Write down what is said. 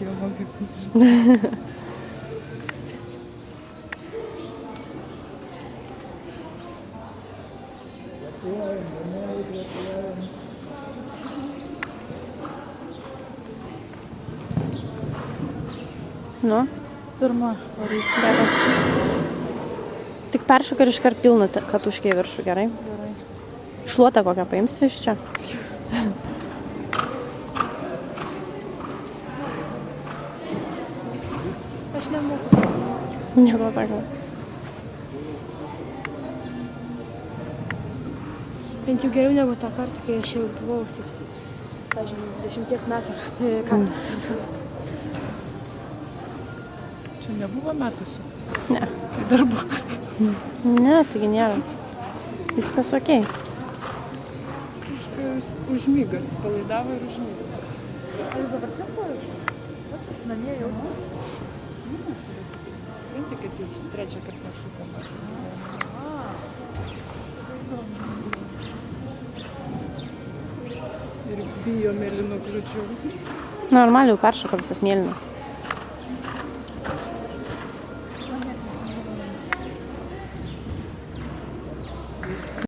кілометрів. Nu, Pirma, gerai. Tik peršok ir iškart pilną katuškę į viršų, gerai? gerai. Šluotą kokią paimsi iš čia? Aš nemoku. Nieko tokio. Bent jau geriau negu tą kartą, kai aš jau buvau 10 metų kartus. Čia nebuvo metusi? Ne. Tai dar bus. Ne, taigi nėra. Viskas okei. Užmyga, atsipalaidavo ir užmyga. Ar jūs dabar čia stovite? Namie jau? Supranti, kad jis trečią kartą nešūkama. Ir bijo mėlynų kliučių. Normaliai jau peršoko visas mėlynas.